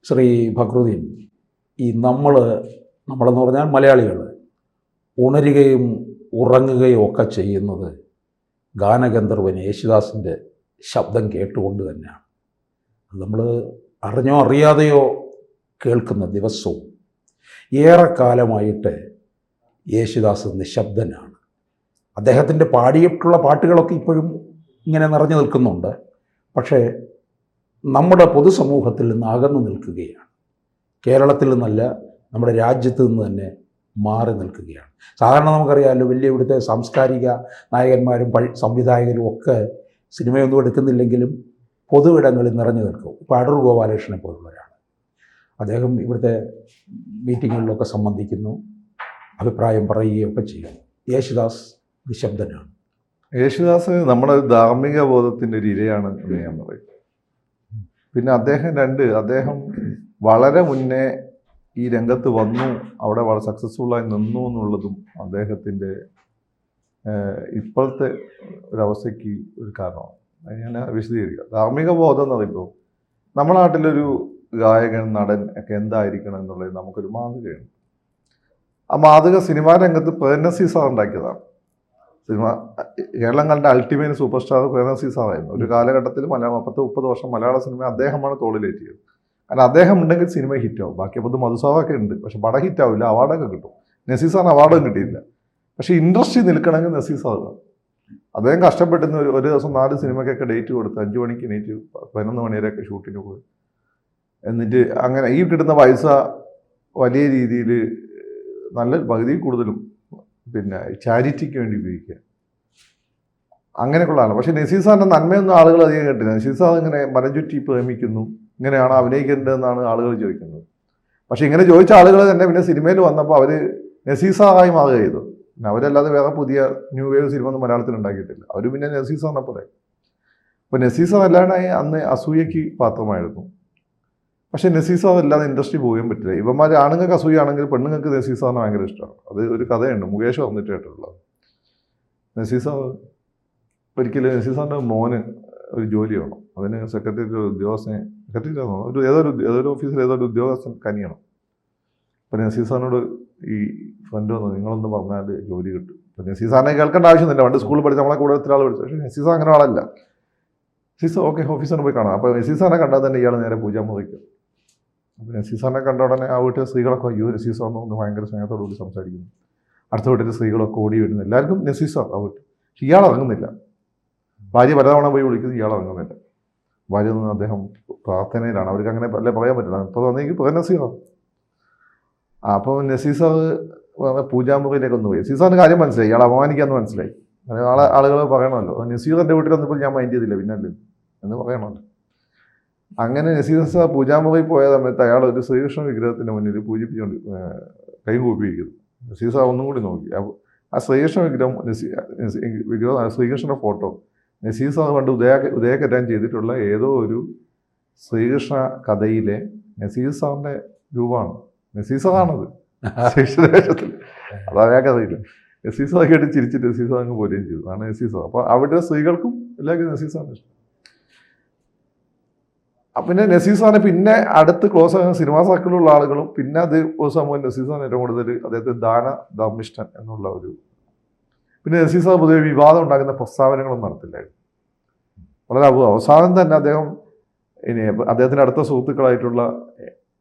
ശ്രീ ഫക്രുദ്ദീൻ, നമ്മളെന്ന് പറഞ്ഞാൽ മലയാളികൾ ഉണരുകയും ഉറങ്ങുകയും ഒക്കെ ചെയ്യുന്നത് ഗാനഗന്ധർവൻ യേശുദാസിൻ്റെ ശബ്ദം കേട്ടുകൊണ്ട് തന്നെയാണ്. നമ്മൾ അറിഞ്ഞോ അറിയാതെയോ കേൾക്കുന്ന ദിവസവും ഏറെക്കാലമായിട്ട് യേശുദാസ് നിശബ്ദനാണ്. അദ്ദേഹത്തിൻ്റെ പാടിയിട്ടുള്ള പാട്ടുകളൊക്കെ ഇപ്പോഴും ഇങ്ങനെ നിറഞ്ഞു നിൽക്കുന്നുണ്ട്. പക്ഷേ നമ്മുടെ പൊതുസമൂഹത്തിൽ നിന്ന് അകന്നു നിൽക്കുകയാണ്. കേരളത്തിൽ നിന്നല്ല, നമ്മുടെ രാജ്യത്ത് നിന്ന് തന്നെ മാറി നിൽക്കുകയാണ്. സാധാരണ നമുക്കറിയാമല്ലോ, വലിയ ഇവിടുത്തെ സാംസ്കാരിക നായകന്മാരും സംവിധായകരും ഒക്കെ സിനിമയൊന്നും എടുക്കുന്നില്ലെങ്കിലും പൊതുവിടങ്ങളിൽ നിറഞ്ഞു നിൽക്കും. ഇപ്പോൾ അടൂർ ഗോപാലകൃഷ്ണനെ പോലുള്ള ഒരാൾ, അദ്ദേഹം ഇവിടുത്തെ മീറ്റിങ്ങുകളിലൊക്കെ സംബന്ധിക്കുന്നു, അഭിപ്രായം പറയുകയൊക്കെ ചെയ്യുന്നു. യേശുദാസ് നിശബ്ദനാണ്. യേശുദാസ് നമ്മുടെ ധാർമ്മിക ബോധത്തിൻ്റെ ഒരു ഇരയാണ് എന്ന് ഞാൻ പറയും. പിന്നെ അദ്ദേഹം വളരെ മുന്നേ ഈ രംഗത്ത് വന്നു, അവിടെ വളരെ സക്സസ്ഫുള്ളായി നിന്നു എന്നുള്ളതും അദ്ദേഹത്തിൻ്റെ ഇപ്പോഴത്തെ ഒരവസ്ഥയ്ക്ക് ഒരു കാരണമാണ്. അത് ഞാൻ വിശദീകരിക്കുക. ധാർമ്മിക ബോധം എന്ന് പറയുമ്പോൾ നമ്മുടെ നാട്ടിലൊരു ഗായകൻ, നടൻ ഒക്കെ എന്തായിരിക്കണം എന്നുള്ളത് നമുക്കൊരു മാതൃകയുണ്ട്. ആ മാതൃക സിനിമാ രംഗത്ത് പ്രേംനസീർ സാർ ഉണ്ടാക്കിയതാണ്. കേരളം കണ്ട അൾട്ടിമേറ്റ് സൂപ്പർ സ്റ്റാർ പ്രേംനസീർ സാറായിരുന്നു. ഒരു കാലഘട്ടത്തിൽ 30 വർഷം മലയാള സിനിമ അദ്ദേഹമാണ് തോളിലേറ്റിയത്. കാരണം അദ്ദേഹം ഉണ്ടെങ്കിൽ സിനിമ ഹിറ്റാവും. ബാക്കി അപ്പോൾ മധുസാറൊക്കെ ഉണ്ട്, പക്ഷെ പടം ഹിറ്റാവില്ല, അവാർഡൊക്കെ കിട്ടും. നസീർ സാറിന് അവാർഡും കിട്ടിയില്ല. പക്ഷേ ഇൻഡസ്ട്രി നിൽക്കണമെങ്കിൽ നസീർ സാർ അദ്ദേഹം കഷ്ടപ്പെട്ടുന്ന ഒരു ദിവസം 4 സിനിമയ്ക്കൊക്കെ ഡേറ്റ് കൊടുത്ത് 5 മണിക്ക് എണീറ്റ് 11 മണി വരെയൊക്കെ ഷൂട്ടിന് പോയി. എന്നിട്ട് അങ്ങനെ ഈ കിട്ടുന്ന പൈസ വലിയ രീതിയിൽ നല്ല പകുതി കൂടുതലും പിന്നെ ചാരിറ്റിക്ക് വേണ്ടി ഉപയോഗിക്കുക, അങ്ങനെയൊക്കെയുള്ള ആളാണ്. പക്ഷേ നസീർ സാറിൻ്റെ നന്മയൊന്നും ആളുകൾ അധികം കേട്ടില്ല. നസീർ സാർ ഇങ്ങനെ മരം ചുറ്റി പ്രേമിക്കുന്നു, ഇങ്ങനെയാണ് അഭിനയിക്കേണ്ടതെന്നാണ് ആളുകൾ ചോദിക്കുന്നത്. പക്ഷെ ഇങ്ങനെ ചോദിച്ച ആളുകൾ തന്നെ പിന്നെ സിനിമയിൽ വന്നപ്പോൾ അവർ നസീർ സാറായി മാറുക ചെയ്തു. പിന്നെ അവരല്ലാതെ വേറെ പുതിയ ന്യൂ വേവ് സിനിമ ഒന്നും മലയാളത്തിൽ ഉണ്ടാക്കിയിട്ടില്ല. അവർ പിന്നെ നസീർ സാറിനെ പോലെ. അപ്പോൾ നസീർ സാർ അല്ലാണ്ടായി അന്ന് അസൂയയ്ക്ക് പാത്രമായിരുന്നു. പക്ഷേ നസീർ സാർ അല്ലാതെ ഇൻഡസ്ട്രി പോകാൻ പറ്റില്ല. ഇവന്മാർ ആണുങ്ങൾക്ക് അസൂയാണെങ്കിൽ പെണ്ണുങ്ങൾക്ക് നസീർ സാറിന് ഭയങ്കര ഇഷ്ടമാണ്. അത് ഒരു കഥയുണ്ട്, മുകേഷ് വന്നിട്ട് കേട്ടിട്ടുള്ളത്. നസീർ സാർ ഒരിക്കലും നസീർ സാറിൻ്റെ മോന് ഒരു ജോലി വേണം. അതിന് സെക്രട്ടറി ഉദ്യോഗസ്ഥനെ ഏതൊരു ഓഫീസിൽ ഏതൊരു ഉദ്യോഗസ്ഥൻ കനിയണം. അപ്പം നസീർ സാറിനോട് ഈ ഫ്രണ്ട് വന്നു, നിങ്ങളൊന്ന് പറഞ്ഞാൽ ജോലി കിട്ടും. അപ്പം നസീർ സാറിനെ കേൾക്കേണ്ട ആവശ്യമൊന്നുമില്ല, പണ്ട് സ്കൂളിൽ പഠിച്ച നമ്മളെ കൂടെ ഒത്തിരി ആൾ പഠിച്ചു. പക്ഷേ നസീർ സാർ അങ്ങനെ ആളല്ല. നസീർ സാർ ഓക്കെ ഓഫീസറിനെ പോയി കാണാം. അപ്പോൾ നസീർ സാറിനെ കണ്ടാൽ തന്നെ ഇയാൾ നേരെ പൂജാമുറിക്കും. അപ്പോൾ നസീർ സാറിനെ കണ്ട ഉടനെ ആ വീട്ടിലെ സ്ത്രീകളൊക്കെ അയ്യോ നസീർ സാർ എന്ന് ഭയങ്കര സ്നേഹത്തോടുകൂടി സംസാരിക്കുന്നു. അടുത്ത വീട്ടിലെ സ്ത്രീകളൊക്കെ ഓടി വരുന്നു. എല്ലാവർക്കും നസീർ സാർ ആ വീട്ടിൽ. പക്ഷെ ഇയാൾ ഇറങ്ങുന്നില്ല. ഭാര്യ പലതവണ പോയി വിളിക്കുന്നു, ഇയാൾ ഇറങ്ങുന്നില്ല. ഭാര്യ നിന്ന് അദ്ദേഹം പ്രാർത്ഥനയിലാണ്. അവർക്ക് അങ്ങനെ അല്ലേ പറയാൻ പറ്റില്ല. ഇപ്പോൾ വന്നെങ്കിൽ നസീറാണ്. അപ്പോൾ നസീർ സാർ പൂജാമുറിയിലേക്ക് ഒന്ന് പോയി. നസീർ സാറിന് കാര്യം മനസ്സിലായി, ഇയാൾ അപമാനിക്കാമെന്ന് മനസ്സിലായി. ആളുകൾ പറയണമല്ലോ, നസീർ എൻ്റെ വീട്ടിൽ വന്നപ്പോൾ ഞാൻ മൈൻഡ് ചെയ്തില്ല പിന്നല്ലേ എന്ന് പറയണമല്ലോ. അങ്ങനെ നസീർ സാർ പൂജാമുറിയിൽ പോയ സമയത്ത് അയാൾ ഒരു ശ്രീകൃഷ്ണ വിഗ്രഹത്തിൻ്റെ മുന്നിൽ പൂജിപ്പിച്ചുകൊണ്ട് കൈ കൂപ്പിയിരിക്കുന്നു. നസീർ സാർ ഒന്നും കൂടി നോക്കി. ആ ശ്രീകൃഷ്ണ വിഗ്രഹം ശ്രീകൃഷ്ണൻ്റെ ഫോട്ടോ നസീർ സാർ പണ്ട് ഉദയകറ്റാൻ ചെയ്തിട്ടുള്ള ഏതോ ഒരു ശ്രീകൃഷ്ണ കഥയിലെ നസീർ സാറിൻ്റെ രൂപമാണ്. നസീർ സാറാണത് ശ്രീകൃഷ്ണവേഷത്തിൽ. അതാ കഥയില്ല. നസീർ സാർ കേട്ട് ചിരിച്ചിട്ട് നസീർ സാർ അങ്ങ് പോരുകയും ചെയ്തു. അതാണ് നസീർ സാർ. അപ്പോൾ അവിടെ സ്ത്രീകൾക്കും എല്ലാവർക്കും നസീർ സാറിന് ഇഷ്ടം. പിന്നെ നസീർ സാറിന് പിന്നെ അടുത്ത് ക്ലോസ് ആകുന്ന സിനിമാ സർക്കിളിലുള്ള ആളുകളും പിന്നെ അത് സമൂഹം നസീർ സാറിന് ഏറ്റവും കൂടുതൽ അദ്ദേഹത്തെ ധർമ്മിഷ്ഠൻ എന്നുള്ള ഒരു. പിന്നെ നസീർ സാർ പൊതുവെ വിവാദം ഉണ്ടാക്കുന്ന പ്രസ്താവനകളൊന്നും നടത്തില്ലായിരുന്നു. വളരെ അവസാനം തന്നെ അദ്ദേഹത്തിൻ്റെ അടുത്ത സുഹൃത്തുക്കളായിട്ടുള്ള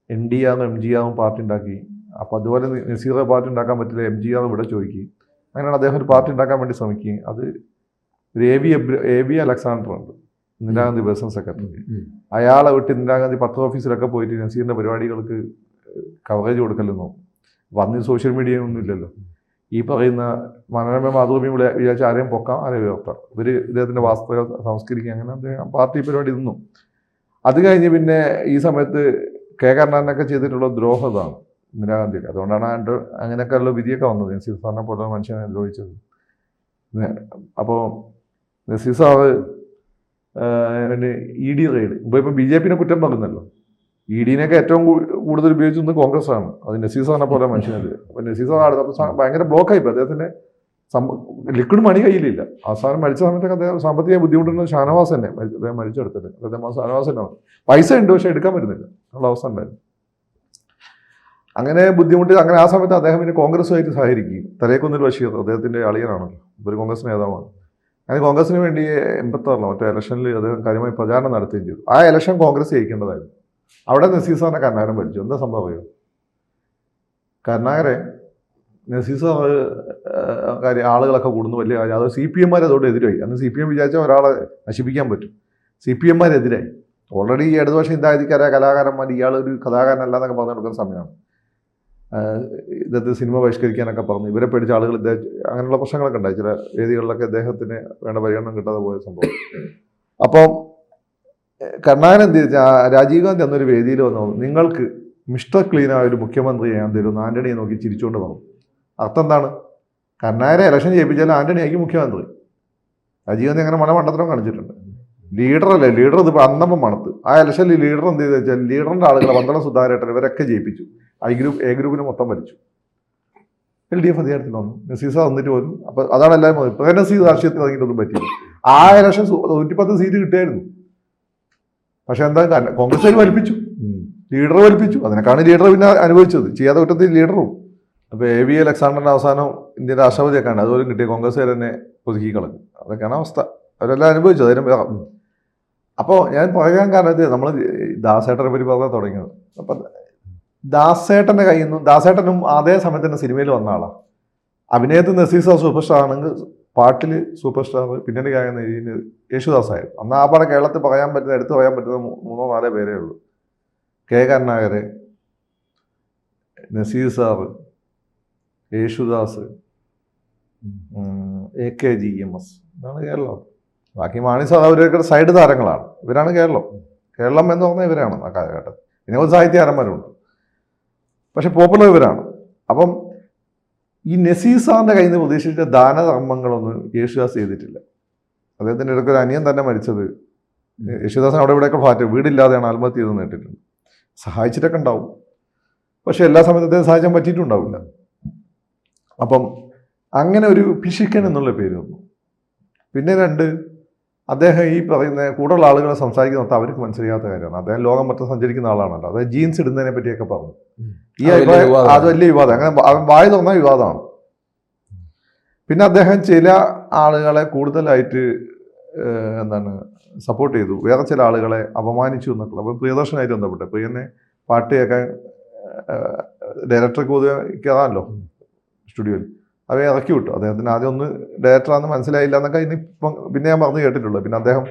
NDR MGR പാർട്ടി ഉണ്ടാക്കി. അപ്പോൾ അതുപോലെ നസീറെ പാർട്ടി ഉണ്ടാക്കാൻ പറ്റില്ല, MGR ഇവിടെ ചോദിക്കുകയും അങ്ങനെയാണ് അദ്ദേഹം ഒരു പാർട്ടി ഉണ്ടാക്കാൻ വേണ്ടി ശ്രമിക്കുകയും അത് ഒരു AB അലക്സാണ്ടർ ഉണ്ട്, ഇന്ദിരാഗാന്ധി പേഴ്സണൽ സെക്രട്ടറി. അയാളെ വിട്ട് ഇന്ദിരാഗാന്ധി പത്ര ഓഫീസിലൊക്കെ പോയിട്ട് നസീറിൻ്റെ പരിപാടികൾക്ക് കവറേജ് കൊടുക്കലെന്നോ. അപ്പോൾ അന്ന് സോഷ്യൽ മീഡിയ ഒന്നും ഇല്ലല്ലോ. ഈ പറയുന്ന മനോരമ മാതൃഭൂമി വിചാരിച്ച ആരെയും പൊക്കാം ആരെയും ഉയർത്താം. ഇദ്ദേഹത്തിൻ്റെ വാസ്തവ സംസ്കരിക്കുക, അങ്ങനെ അദ്ദേഹം പാർട്ടി പരിപാടി നിന്നു. അത് കഴിഞ്ഞ് പിന്നെ ഈ സമയത്ത് കെ കരുണാകരനൊക്കെ ചെയ്തിട്ടുള്ള ദ്രോഹതാണ് ഇന്ദിരാഗാന്ധിക്ക്. അതുകൊണ്ടാണ് അങ്ങനെയൊക്കെയുള്ള വിധിയൊക്കെ വന്നത്. നസീർ സാറിനെ പോലെ മനുഷ്യനെ ദ്രോഹിച്ചത്. അപ്പോൾ നസീർ സാറ് പിന്നെ ED റെയ്ഡ് ഇപ്പോൾ BJP കുറ്റം പറയുന്നല്ലോ. EDനെയൊക്കെ ഏറ്റവും കൂടുതൽ ഉപയോഗിച്ചത് കോൺഗ്രസ്സാണ്. അത് നസീർ സാറിനെ പോലെ മനുഷ്യനത്. അപ്പോൾ നസീർ സാർ ഭയങ്കര ബ്ലോക്കായിപ്പോൾ. അദ്ദേഹത്തിൻ്റെ ലിക്വിഡ് മണി കയ്യിലില്ല. അവസാനം മരിച്ച സമയത്തൊക്കെ അദ്ദേഹം സാമ്പത്തിക ബുദ്ധിമുട്ടുന്നത് ഷാനവാസ് തന്നെ അദ്ദേഹം മരിച്ചെടുത്തിട്ട്. അദ്ദേഹം ഷാനവാസ് തന്നെയാണ്. പൈസ ഉണ്ട്, പക്ഷേ എടുക്കാൻ പറ്റുന്നില്ല. ഉള്ള അവസ്ഥ ഉണ്ടായിരുന്നു. അങ്ങനെ ബുദ്ധിമുട്ടി അങ്ങനെ ആ സമയത്ത് അദ്ദേഹം പിന്നെ കോൺഗ്രസുമായിട്ട് സഹകരിക്കും. തലേക്കുന്നിൽ ബഷീർ അദ്ദേഹത്തിൻ്റെ അളിയനാണല്ലോ, ഒരു കോൺഗ്രസ് നേതാവാണ്. അങ്ങനെ കോൺഗ്രസിന് വേണ്ടി 86 മറ്റേ ഇലക്ഷനിൽ അദ്ദേഹം കാര്യമായി പ്രചാരണം നടത്തുകയും ചെയ്തു. ആ ഇലക്ഷൻ കോൺഗ്രസ് ജയിക്കേണ്ടതായിരുന്നു. അവിടെ നസീർ സാറിനെ കരുണാകരൻ ഭരിച്ചു. എന്താ സംഭവം അറിയോ? കരുണാകരൻ നസീർ സാർ കാര്യം ആളുകളൊക്കെ കൂടുന്നു വലിയ കാര്യം. അത് CPM-മാർ അതോട് എതിരായി. അന്ന് CPM വിചാരിച്ചാൽ ഒരാളെ നശിപ്പിക്കാൻ പറ്റും. CPM-മാരെതിരായി. ഓൾറെഡി ഈ ഇടതുപക്ഷം ഇന്ത്യക്കാരായ കലാകാരന്മാർ ഇയാളൊരു കലാകാരനല്ലാന്നൊക്കെ പറഞ്ഞു കൊടുക്കുന്ന സമയമാണ്. ഇദ്ദേഹത്തെ സിനിമ ബഹിഷ്കരിക്കാനൊക്കെ പറഞ്ഞു. ഇവരെ പേടിച്ച ആളുകൾ ഇദ്ദേഹം അങ്ങനെയുള്ള പ്രശ്നങ്ങളൊക്കെ ഉണ്ടായി. ചില വേദികളിലൊക്കെ ഇദ്ദേഹത്തിന് വേണ്ട പരിഗണന കിട്ടാതെ പോയ സംഭവം. അപ്പം കരുണാകരൻ എന്ത് ചെയ്താൽ രാജീവ് ഗാന്ധി അന്നൊരു വേദിയിൽ വന്നു, നിങ്ങൾക്ക് മിസ്റ്റർ ക്ലീനായ ഒരു മുഖ്യമന്ത്രിയെ ഞാൻ തരുന്നു, ആന്റണിയെ നോക്കി ചിരിച്ചുകൊണ്ട് പറഞ്ഞു. അർത്ഥം എന്താണ്? കരുണാകരനെ ഇലക്ഷൻ ചെയ്യിപ്പിച്ചാൽ ആന്റണി ആയിരിക്കും മുഖ്യമന്ത്രി. രാജീവ് ഗാന്ധി അങ്ങനെ മണ്ടത്തരം കാണിച്ചിട്ടുണ്ട്. ലീഡറല്ലേ, ലീഡർ ഇത് അന്നപ്പം മണത്ത്. ആ ഇലക്ഷനിൽ ലീഡർ എന്ത് ചെയ്തെന്ന് വെച്ചാൽ ലീഡറിൻ്റെ ആളുകളെ വന്ദന സുധാകരേട്ടൻ ഇവരൊക്കെ ജയിപ്പിച്ചു. എ ഗ്രൂപ്പിനെ മൊത്തം ഭരിച്ചു. LDF അധികാരത്തിൽ വന്നു. നസീർ സാർ വന്നിട്ട് പോലും. അപ്പം അതാണ് എല്ലാവരും ഇപ്പം നസീർ രാഷ്ട്രീയത്തിൽ ഇറങ്ങിയിട്ടൊന്നും പറ്റില്ല. ആ ഇലക്ഷൻ 110 സീറ്റ് കിട്ടിയായിരുന്നു. പക്ഷെ എന്താ കോൺഗ്രസ് വലിപ്പിച്ചു, ലീഡർ വലിപ്പിച്ചു. അതിനെക്കാണ് ലീഡർ പിന്നെ അനുഭവിച്ചത്. ചെയ്യാതെ കുറ്റത്തിൽ ലീഡറും. അപ്പോൾ AV അലക്സാണ്ടറിൻ്റെ അവസാനം ഇന്ത്യൻ രാഷ്ട്രപതിയൊക്കെയാണ് അതുപോലും കിട്ടിയ കോൺഗ്രസ്സുകാർ തന്നെ ഒതുക്കി കളഞ്ഞു. അതൊക്കെയാണ് അവസ്ഥ. അവരെല്ലാം അനുഭവിച്ചത്. അതിന് അപ്പോൾ ഞാൻ പറയാൻ കാരണം നമ്മൾ ദാസേട്ടനെ പറ്റി പറഞ്ഞാൽ തുടങ്ങിയത്. അപ്പം ദാസേട്ടൻ്റെ കയ്യിൽ നിന്നും ദാസേട്ടനും അതേ സമയത്ത് തന്നെ സിനിമയിൽ വന്ന ആളാണ്. അഭിനയത്തിൽ നസീർ സാർ സൂപ്പർ സ്റ്റാർ ആണെങ്കിൽ പാട്ടിൽ സൂപ്പർ സ്റ്റാർ പിന്നണി ഗായകൻ യേശുദാസായിരുന്നു. അന്ന് ആ പാടെ കേരളത്തിൽ പറയാൻ പറ്റുന്ന എടുത്തു പറയാൻ പറ്റുന്ന 3-4 പേരേ ഉള്ളൂ. K. Karunakaran, Nazir sir, Yesudas, AKGMS. ഇതാണ് കേരളം. ബാക്കി മാണി സാർ അവരൊക്കെ സൈഡ് താരങ്ങളാണ്. ഇവരാണ് കേരളം എന്ന് പറഞ്ഞാൽ ഇവരാണ് ആ കാലഘട്ടത്തിൽ. പിന്നെ ഒരു സാഹിത്യകാരന്മാരുണ്ട്, പക്ഷെ പോപ്പുലർ ഇവരാണ്. അപ്പം ഈ നസീർ സാറിൻ്റെ കയ്യിൽ നിന്ന് പ്രതീക്ഷിച്ച ദാനധർമ്മങ്ങളൊന്നും യേശുദാസ് ചെയ്തിട്ടില്ല. അദ്ദേഹത്തിൻ്റെ ഇടയ്ക്ക് ഒരു അനിയൻ തന്നെ മരിച്ചത്. യേശുദാസൻ അവിടെ ഇവിടെയൊക്കെ ഫ്ലാറ്റ് വീടില്ലാതെയാണ് ആത്മഹത്യ ചെയ്തെന്ന് കേട്ടിട്ടുണ്ട്. സഹായിച്ചിട്ടൊക്കെ ഉണ്ടാവും, പക്ഷെ എല്ലാ സമയത്തും അദ്ദേഹം സഹായിക്കാൻ പറ്റിയിട്ടുണ്ടാവില്ല. അപ്പം അങ്ങനെ ഒരു പിശുക്കൻ എന്നുള്ള പേര് വന്നു. പിന്നെ 2, അദ്ദേഹം ഈ പറയുന്ന കൂടുതൽ ആളുകളെ സംസാരിക്കുന്ന അവർക്ക് മനസ്സിലാത്ത കാര്യമാണ്. അദ്ദേഹം ലോകം മൊത്തം സഞ്ചരിക്കുന്ന ആളാണല്ലോ. അതായത് ജീൻസ് ഇടുന്നതിനെ പറ്റിയൊക്കെ പറഞ്ഞു. ഈ അഭിപ്രായം അത് വലിയ വിവാദം. അങ്ങനെ വായി തുറന്ന വിവാദമാണ്. പിന്നെ അദ്ദേഹം ചില ആളുകളെ കൂടുതലായിട്ട് സപ്പോർട്ട് ചെയ്തു, വേറെ ചില ആളുകളെ അപമാനിച്ചു എന്നൊക്കെ. അപ്പോൾ പ്രിയദർശനായിട്ട് ബന്ധപ്പെട്ട് പ്രിയനെ പാട്ട് കേൾക്കാൻ ഡയറക്ടർക്ക് പൊതുവെ കയറാമല്ലോ സ്റ്റുഡിയോയിൽ, അവയെ ഇറക്കി വിട്ടു. അദ്ദേഹത്തിന് ആദ്യം ഒന്ന് ഡയറക്ടറാണെന്ന് മനസ്സിലായില്ല എന്നൊക്കെ ഇനിയിപ്പം പിന്നെ ഞാൻ പറഞ്ഞു കേട്ടിട്ടുള്ളൂ. പിന്നെ അദ്ദേഹം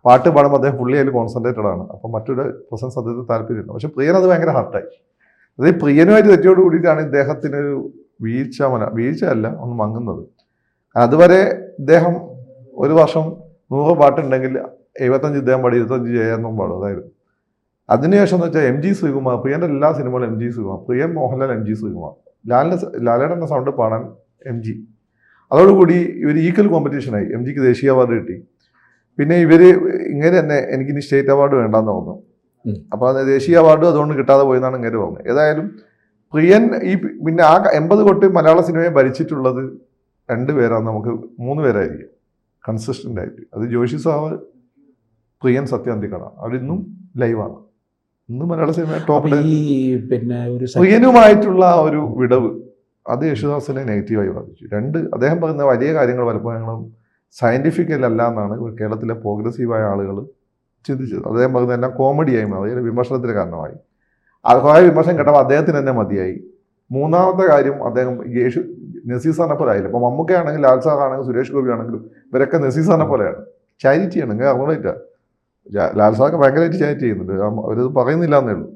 പാട്ട് പാടുമ്പോൾ അദ്ദേഹം ഫുള്ളി അതിൽ കോൺസെൻട്രേറ്റഡ് ആണ്. അപ്പം മറ്റൊരു പ്രസൻസ് അദ്ദേഹത്തിന് താല്പര്യമില്ല. പക്ഷെ പ്രിയൻ അത് ഭയങ്കര ഹാർട്ടായി. അതായത് പ്രിയനുമായിട്ട് തെറ്റിയോട് കൂടിയിട്ടാണ് ഇദ്ദേഹത്തിനൊരു വീഴ്ച അല്ല ഒന്ന് മങ്ങുന്നത്. അതുവരെ ഇദ്ദേഹം ഒരു വർഷം 100 പാട്ടുണ്ടെങ്കിൽ 75 ഇദ്ദേഹം പാടി, 25 ചെയ്യാനും പാടും. അതായത് അതിനുശേഷം എന്ന് വെച്ചാൽ MG ശ്രീകുമാർ, പ്രിയൻ്റെ എല്ലാ സിനിമകളും MG ശ്രീകുമാർ, പ്രിയൻ മോഹൻലാൽ, MG ശ്രീകുമാർ, ലാലേട്ടൻ്റെ സൗണ്ട് പാടാൻ MG. അതോടുകൂടി ഇവർ ഈക്വൽ കോമ്പറ്റീഷനായി. MGക്ക് ദേശീയ അവാർഡ് കിട്ടി. പിന്നെ ഇവർ ഇങ്ങനെ തന്നെ എനിക്കിനി സ്റ്റേറ്റ് അവാർഡ് വേണ്ടാന്ന് പറഞ്ഞു. അപ്പോൾ അത് ദേശീയ അവാർഡ് അതുകൊണ്ട് കിട്ടാതെ പോയെന്നാണ് ഇങ്ങനെ പറഞ്ഞത്. ഏതായാലും പ്രിയൻ പിന്നെ ആ 80 തൊട്ട് മലയാള സിനിമയെ ഭരിച്ചിട്ടുള്ളത് 2 പേരാണ്, നമുക്ക് 3 പേരായിരിക്കും കൺസിസ്റ്റൻ്റ് ആയിട്ട്. അത് ജോഷി സാറ്, പ്രിയൻ, സത്യാന്തിക്കട. അവരിന്നും ലൈവാണ്. ഇന്ന് മലയാള സിനിമ ടോപ്പ്. പിന്നെ പ്രിയനുമായിട്ടുള്ള ഒരു വിടവ് അത് യേശുദാസിനെ നെഗറ്റീവായി ബാധിച്ചു. 2, അദ്ദേഹം പറയുന്ന വലിയ കാര്യങ്ങൾ പലപ്പോഴും സയൻറ്റിഫിക്കൽ അല്ല എന്നാണ് കേരളത്തിലെ പ്രോഗ്രസീവായ ആളുകൾ ചിന്തിച്ചത്. അദ്ദേഹം പറയുന്നത് എല്ലാം കോമഡിയായി മാറി, വിമർശനത്തിന് കാരണമായി. കുറേ വിമർശനം കേട്ടപ്പോൾ അദ്ദേഹത്തിന് തന്നെ മതിയായി. 3ാമത്തെ കാര്യം, അദ്ദേഹം നസീർ സാറിനെ പോലെ ആയില്ല. ഇപ്പോൾ മമ്മൂക്കയാണെങ്കിൽ, ലാൽ സാർ ആണെങ്കിലും, സുരേഷ് ഗോപി ആണെങ്കിലും ഇവരൊക്കെ നസീർ സാറിനെ പോലെയാണ്. ചാരിറ്റി ആണ്. ഇങ്ങനെ അറിഞ്ഞില്ല. ലാൽ സാറൊക്കെ ഭയങ്കരമായിട്ട് ചാരിറ്റി ചെയ്യുന്നുണ്ട്, അവരത് പറയുന്നില്ല എന്നേ ഉള്ളൂ.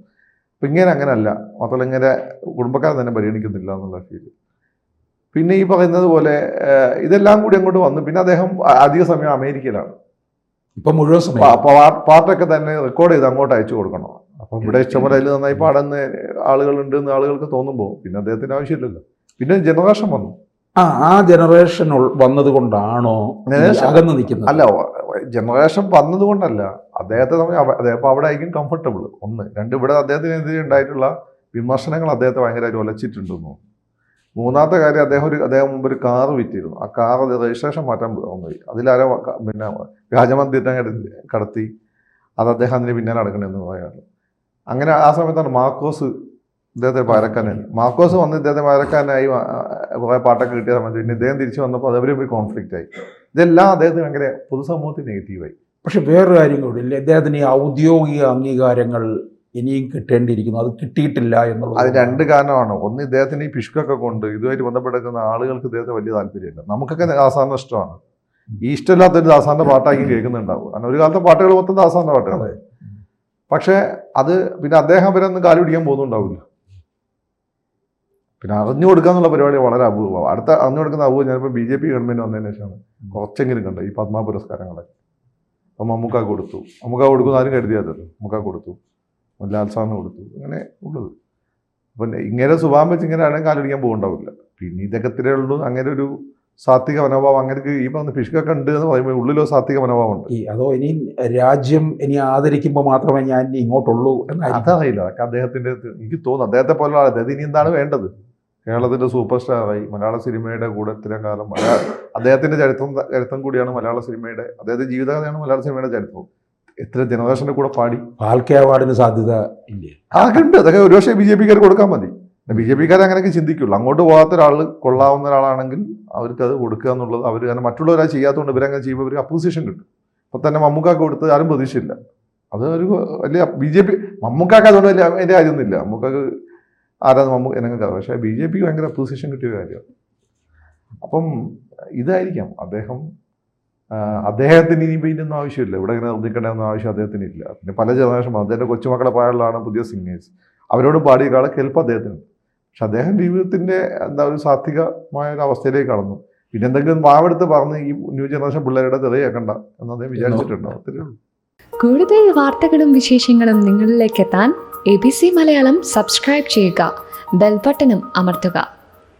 അപ്പം അങ്ങനല്ല, മാത്രമല്ല ഇങ്ങനെ കുടുംബക്കാരെ തന്നെ പരിഗണിക്കുന്നില്ല എന്നുള്ള ഫീല്. പിന്നെ ഈ പറയുന്നത് പോലെ ഇതെല്ലാം കൂടി അങ്ങോട്ട് വന്നു. പിന്നെ അദ്ദേഹം അധിക സമയം അമേരിക്കയിലാണ്. ഇപ്പം മുഴുവൻ സമയം പാട്ടൊക്കെ തന്നെ റെക്കോർഡ് ചെയ്ത് അങ്ങോട്ട് അയച്ചു കൊടുക്കണം. അപ്പം ഇവിടെ ഇഷ്ടംപോലെ അതിൽ നന്നായി പാടുന്ന ആളുകളുണ്ട് എന്ന് ആളുകൾക്ക് തോന്നുമ്പോൾ പിന്നെ അദ്ദേഹത്തിന് ആവശ്യമില്ലല്ലോ. പിന്നെ ജനറേഷൻ വന്നു. ആ ജനറേഷൻ വന്നത് കൊണ്ടാണോ അകന്ന് നിൽക്കുന്നത്? അല്ല, ജനറേഷൻ വന്നത് കൊണ്ടല്ല. അദ്ദേഹത്തെ അദ്ദേഹം അവിടെ ആയിരിക്കും കംഫർട്ടബിൾ. 1, 2 ഇവിടെ അദ്ദേഹത്തിനെതിരെ ഉണ്ടായിട്ടുള്ള വിമർശനങ്ങൾ അദ്ദേഹത്തെ ഭയങ്കരമായിട്ട് ഒലച്ചിട്ടുണ്ടെന്നു. 3ാമത്തെ കാര്യം, അദ്ദേഹം മുമ്പ് ഒരു കാറ് വിറ്റിരുന്നു. ആ കാർ രജിസ്ട്രേഷൻ മാറ്റാൻ വന്നുപോയി. അതിലാരോ പിന്നെ വ്യാജമന്ദിരം കടത്തി. അത് അദ്ദേഹം അതിന് പിന്നാലെ നടക്കണമെന്ന് പറയാറ്. അങ്ങനെ ആ സമയത്താണ് മാർക്കോസ് ഇദ്ദേഹത്തെ പകരക്കാരനായി. മാർക്കോസ് വന്ന് ഇദ്ദേഹത്തെ പകരക്കാരനായി കുറേ പാട്ടൊക്കെ കിട്ടിയ സമയത്ത് പിന്നെ ഇദ്ദേഹം തിരിച്ചു വന്നപ്പോൾ അതവരും പോയി കോൺഫ്ലിക്റ്റ് ആയി. ഇതെല്ലാം അദ്ദേഹത്തിന് ഭയങ്കര പൊതുസമൂഹത്തിൽ നെഗറ്റീവായി. പക്ഷെ വേറൊരു കാര്യം കൂടി ഇല്ലേ, അദ്ദേഹത്തിന് ഈ ഔദ്യോഗിക അംഗീകാരങ്ങൾ ഇനിയും കിട്ടേണ്ടിയിരിക്കുന്നു, അത് കിട്ടിയിട്ടില്ല എന്നുള്ളത്. അത് രണ്ട് കാരണമാണ്. ഒന്ന്, ഇദ്ദേഹത്തിന് ഈ പിഷ്കൊക്കെ കൊണ്ട് ഇതുമായിട്ട് ബന്ധപ്പെടുന്ന ആളുകൾക്ക് ഇദ്ദേഹത്തെ വലിയ താല്പര്യമില്ല. നമുക്കൊക്കെ ദാസാറിന് ഇഷ്ടമാണ്. ഈ ഇഷ്ടമില്ലാത്തൊരു ദാസാറിന്റെ പാട്ടാക്കി കേൾക്കുന്നുണ്ടാവും. കാരണം ഒരു കാലത്തെ പാട്ടുകൾ മൊത്തം ദാസാറിന്റെ പാട്ടുകൾ. പക്ഷേ അത് പിന്നെ അദ്ദേഹം അവരൊന്നും കാല് പിടിക്കാൻ പോകുന്നുണ്ടാവില്ല. പിന്നെ അറിഞ്ഞു കൊടുക്കുക എന്നുള്ള പരിപാടി വളരെ അപൂർവം. അടുത്ത അറിഞ്ഞു കൊടുക്കുന്ന അപൂർവം ഞാനിപ്പോൾ BJP ഗവൺമെൻറ് വന്നതിന് ശേഷമാണ് കുറച്ചെങ്കിലും കണ്ടത് ഈ പത്മ പുരസ്കാരങ്ങളൊക്കെ. അപ്പം മമ്മൂക്ക കൊടുത്തു, മമ്മൂക്ക കൊടുക്കുന്ന ആരും കരുതിയാതല്ലോ, മമ്മൂക്ക കൊടുത്തു, മോഹൻലാൽ സാറിന് കൊടുത്തു, അങ്ങനെ ഉള്ളത്. അപ്പം ഇങ്ങനെ സുഭാൻ വെച്ച് ഇങ്ങനെ ആരും കാലടിക്കാൻ പോകുന്നുണ്ടാവില്ല. പിന്നെ ഇതൊക്കെ ഇത്രയേ ഉള്ളൂ. അങ്ങനെ ഒരു സാത്വിക മനോഭാവം അങ്ങനെ ഈ പറഞ്ഞ പിഷ്കൊക്കെ ഉണ്ട് എന്ന് പറയുമ്പോൾ ഉള്ളിലോ സാത്വിക മനോഭാവം ഉണ്ട്. അതോ ഇനി രാജ്യം ഇനി ആദരിക്കുമ്പോൾ മാത്രമേ ഞാൻ ഇനി ഇങ്ങോട്ടുള്ളൂ എന്നായിരിക്കും. അതറിയില്ല. അതൊക്കെ അദ്ദേഹത്തിൻ്റെ, എനിക്ക് തോന്നുന്നു അദ്ദേഹത്തെ പോലെ അദ്ദേഹത്തിന് ഇനി എന്താണ് വേണ്ടത്? കേരളത്തിൻ്റെ സൂപ്പർ സ്റ്റാറായി മലയാള സിനിമയുടെ കൂടെ ഇത്രയും കാലം അദ്ദേഹത്തിൻ്റെ ചരിത്രം കൂടിയാണ് മലയാള സിനിമയുടെ, അദ്ദേഹത്തിൻ്റെ ജീവിതകഥയാണ് മലയാള സിനിമയുടെ ചരിത്രം. എത്ര ജനറേഷൻ്റെ കൂടെ പാടി. ഫാൽക്കെ അവാർഡിന് സാധ്യത ഇല്ലേ? ഉണ്ട്. അതൊക്കെ ഒരുപക്ഷെ BJP-ക്കാർ കൊടുക്കാൻ മതി. BJP-ക്കാർ അങ്ങനെയൊക്കെ ചിന്തിക്കുള്ളൂ. അങ്ങോട്ട് പോകാത്ത ഒരാൾ, കൊള്ളാവുന്ന ഒരാളാണെങ്കിൽ അവർക്ക് അത് കൊടുക്കുക എന്നുള്ളത്. അവർ കാരണം മറ്റുള്ളവരാ ചെയ്യാത്തതുകൊണ്ട് ഇവരങ്ങനെ ചെയ്യുമ്പോൾ ഇവർക്ക് അപ്പോസിഷൻ കിട്ടും. ഇപ്പം തന്നെ മമ്മൂക്കാക്ക് കൊടുത്ത് ആരും പ്രതീക്ഷയില്ല. അത് ഒരു വലിയ BJP മമ്മൂക്കാക്ക് അതുകൊണ്ട് വലിയ അതിൻ്റെ കാര്യമൊന്നുമില്ല. മമ്മൂക്കാക്ക് ആരാന്ന് എന്നൊക്കെ. പക്ഷേ BJP-ക്ക് ഭയങ്കര അപ്പോസിഷൻ കിട്ടിയ കാര്യമാണ്. അപ്പം ഇതായിരിക്കാം അദ്ദേഹത്തിന് ഇനിയിപ്പോൾ ഇതിൻ്റെ ഒന്നും ആവശ്യമില്ല. ഇവിടെ ഇങ്ങനെ നിർദ്ദിക്കേണ്ടതൊന്നും ആവശ്യം അദ്ദേഹത്തിന് ഇല്ല. പിന്നെ പല ജനറേഷൻ അദ്ദേഹത്തിൻ്റെ കൊച്ചുമക്കളെ പ്രായമുള്ളതാണ് പുതിയ സിംഗേഴ്സ്, അവരോട് പാടിയേക്കാളെ കെൽപ്പ് അദ്ദേഹത്തിന്. പക്ഷെ അദ്ദേഹം ജീവിതത്തിൻ്റെ ഒരു സാത്വികമായ ഒരു അവസ്ഥയിലേക്ക് കടന്നു. പിന്നെ എന്തെങ്കിലും മാവെടുത്ത് പറഞ്ഞ് ഈ ന്യൂ ജനറേഷൻ പിള്ളേരുടെ തെളിയാക്കണ്ട എന്ന് അദ്ദേഹം വിചാരിച്ചിട്ടുണ്ടോ? അത്രയേ ഉള്ളൂ. കൂടുതൽ വാർത്തകളും വിശേഷങ്ങളും നിങ്ങളിലേക്ക് എത്താൻ ABC മലയാളം സബ്സ്ക്രൈബ് ചെയ്യുക, ബെൽ ബട്ടണും അമർത്തുക.